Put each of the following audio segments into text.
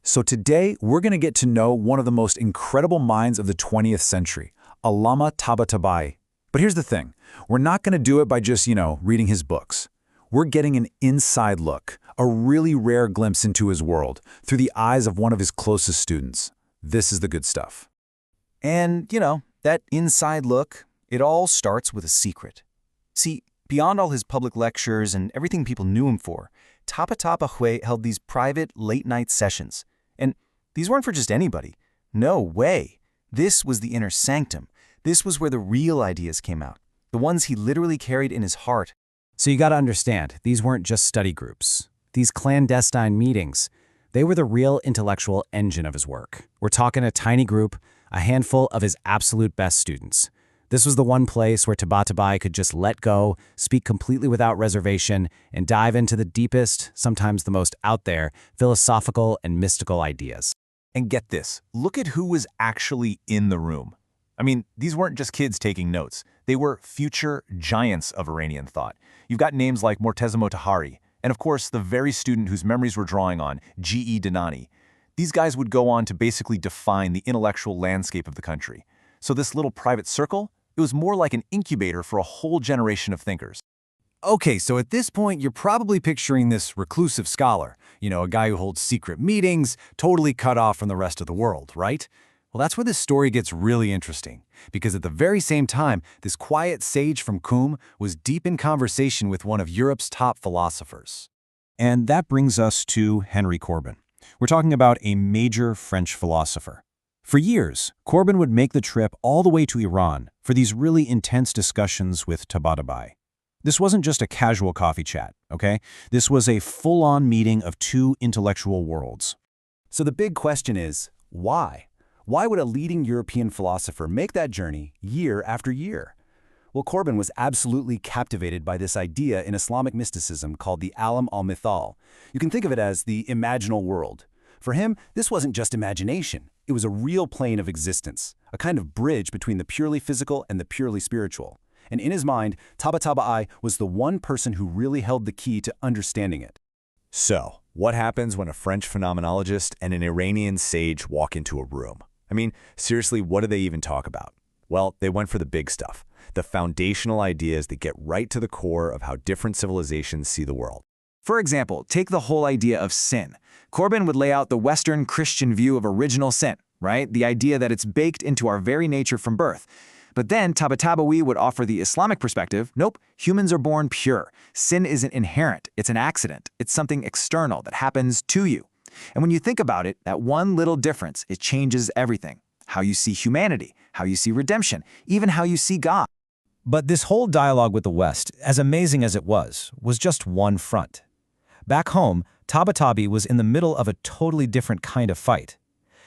So today, we're going to get to know one of the most incredible minds of the 20th century, Allamah Tabataba. But here's the thing. We're not going to do it by just, reading his books. We're getting an inside look, a really rare glimpse into his world, through the eyes of one of his closest students. This is the good stuff. And, that inside look, it all starts with a secret. See, beyond all his public lectures and everything people knew him for, Tabataba held these private, late-night sessions. And these weren't for just anybody. No way. This was the inner sanctum. This was where the real ideas came out, the ones he literally carried in his heart. So you got to understand, these weren't just study groups. These clandestine meetings, they were the real intellectual engine of his work. We're talking a tiny group, a handful of his absolute best students. This was the one place where Tabataba could just let go, speak completely without reservation, and dive into the deepest, sometimes the most out there, philosophical and mystical ideas. And get this, look at who was actually in the room. I mean, these weren't just kids taking notes. They were future giants of Iranian thought. You've got names like Morteza Motahari, and of course, the very student whose memories we're drawing on, G.E. Dinani. These guys would go on to basically define the intellectual landscape of the country. So this little private circle, it was more like an incubator for a whole generation of thinkers. Okay, so at this point, you're probably picturing this reclusive scholar, a guy who holds secret meetings, totally cut off from the rest of the world, right? Well, that's where this story gets really interesting, because at the very same time, this quiet sage from Qum was deep in conversation with one of Europe's top philosophers. And that brings us to Henry Corbin. We're talking about a major French philosopher. For years, Corbin would make the trip all the way to Iran for these really intense discussions with Tabataba. This wasn't just a casual coffee chat, okay? This was a full-on meeting of two intellectual worlds. So the big question is, why? Why would a leading European philosopher make that journey year after year? Well, Corbin was absolutely captivated by this idea in Islamic mysticism called the Alam al-Mithal. You can think of it as the imaginal world. For him, this wasn't just imagination. It was a real plane of existence, a kind of bridge between the purely physical and the purely spiritual. And in his mind, Tabataba was the one person who really held the key to understanding it. So, what happens when a French phenomenologist and an Iranian sage walk into a room? I mean, seriously, what do they even talk about? Well, they went for the big stuff, the foundational ideas that get right to the core of how different civilizations see the world. For example, take the whole idea of sin. Corbin would lay out the Western Christian view of original sin, right? The idea that it's baked into our very nature from birth. But then Tabataba would offer the Islamic perspective. Nope, humans are born pure. Sin isn't inherent, it's an accident. It's something external that happens to you. And when you think about it, that one little difference, it changes everything. How you see humanity, how you see redemption, even how you see God. But this whole dialogue with the West, as amazing as it was just one front. Back home, Tabataba was in the middle of a totally different kind of fight.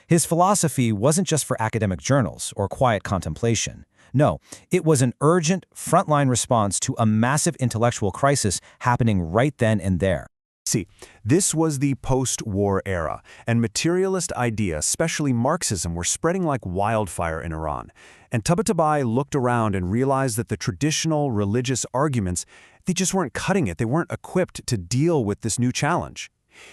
His philosophy wasn't just for academic journals or quiet contemplation. No, it was an urgent, frontline response to a massive intellectual crisis happening right then and there. See, this was the post-war era, and materialist ideas, especially Marxism, were spreading like wildfire in Iran. And Tabataba looked around and realized that the traditional religious arguments, they just weren't cutting it. They weren't equipped to deal with this new challenge.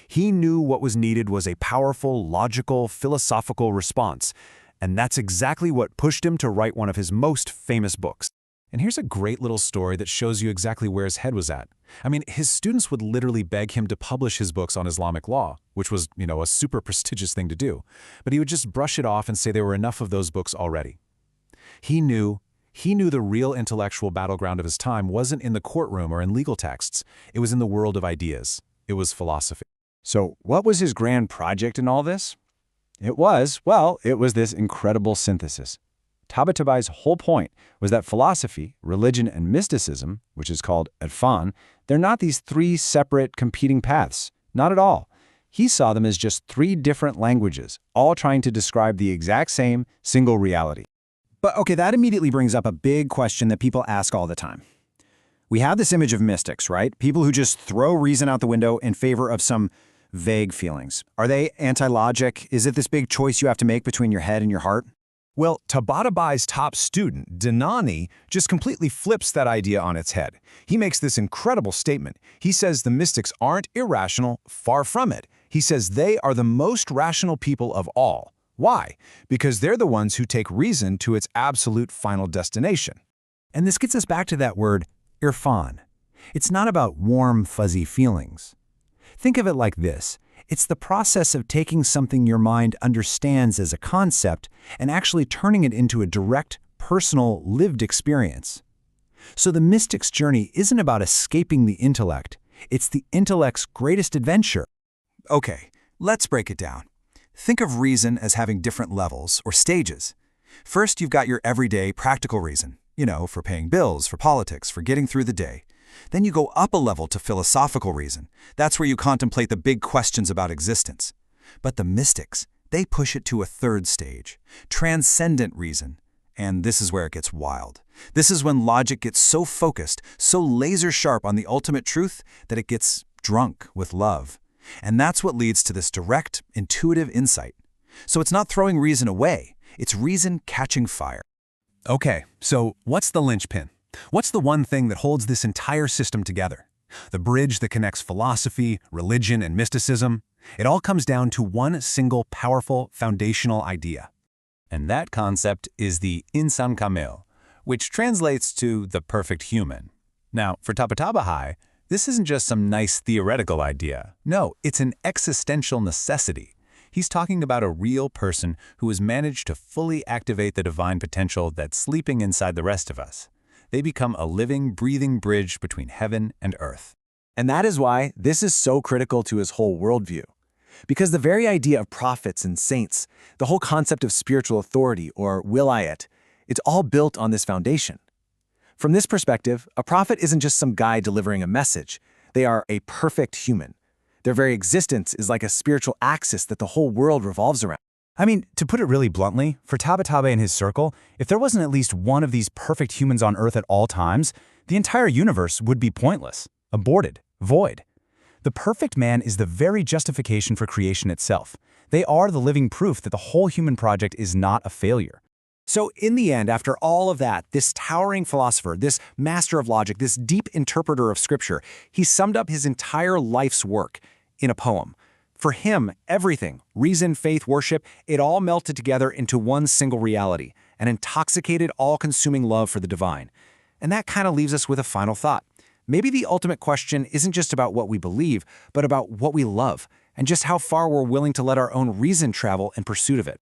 He knew what was needed was a powerful, logical, philosophical response. And that's exactly what pushed him to write one of his most famous books. And here's a great little story that shows you exactly where his head was at. I mean, his students would literally beg him to publish his books on Islamic law, which was, a super prestigious thing to do. But he would just brush it off and say there were enough of those books already. He knew the real intellectual battleground of his time wasn't in the courtroom or in legal texts. It was in the world of ideas. It was philosophy. So what was his grand project in all this? It was this incredible synthesis. Tabataba's whole point was that philosophy, religion, and mysticism, which is called Irfan, they're not these three separate competing paths. Not at all. He saw them as just three different languages, all trying to describe the exact same single reality. But okay, that immediately brings up a big question that people ask all the time. We have this image of mystics, right? People who just throw reason out the window in favor of some vague feelings. Are they anti-logic? Is it this big choice you have to make between your head and your heart? Well, Tabatabai's top student, Denani, just completely flips that idea on its head. He makes this incredible statement. He says the mystics aren't irrational, far from it. He says they are the most rational people of all. Why? Because they're the ones who take reason to its absolute final destination. And this gets us back to that word, irfan. It's not about warm, fuzzy feelings. Think of it like this. It's the process of taking something your mind understands as a concept and actually turning it into a direct, personal, lived experience. So the mystic's journey isn't about escaping the intellect. It's the intellect's greatest adventure. Okay, let's break it down. Think of reason as having different levels or stages. First, you've got your everyday, practical reason, for paying bills, for politics, for getting through the day. Then you go up a level to philosophical reason. That's where you contemplate the big questions about existence. But the mystics, they push it to a third stage, transcendent reason. And this is where it gets wild. This is when logic gets so focused, so laser sharp on the ultimate truth that it gets drunk with love. And that's what leads to this direct, intuitive insight. So it's not throwing reason away, it's reason catching fire. Okay, so what's the linchpin? What's the one thing that holds this entire system together? The bridge that connects philosophy, religion, and mysticism? It all comes down to one single powerful foundational idea. And that concept is the insan kamil, which translates to the perfect human. Now, for Tabataba, this isn't just some nice theoretical idea. No, it's an existential necessity. He's talking about a real person who has managed to fully activate the divine potential that's sleeping inside the rest of us. They become a living, breathing bridge between heaven and earth. And that is why this is so critical to his whole worldview. Because the very idea of prophets and saints, the whole concept of spiritual authority or wilayat, it's all built on this foundation. From this perspective, a prophet isn't just some guy delivering a message. They are a perfect human. Their very existence is like a spiritual axis that the whole world revolves around. I mean, to put it really bluntly, for Tabataba and his circle, if there wasn't at least one of these perfect humans on Earth at all times, the entire universe would be pointless, aborted, void. The perfect man is the very justification for creation itself. They are the living proof that the whole human project is not a failure. So in the end, after all of that, this towering philosopher, this master of logic, this deep interpreter of scripture, he summed up his entire life's work in a poem. For him, everything, reason, faith, worship, it all melted together into one single reality, an intoxicated, all-consuming love for the divine. And that kind of leaves us with a final thought. Maybe the ultimate question isn't just about what we believe, but about what we love, and just how far we're willing to let our own reason travel in pursuit of it.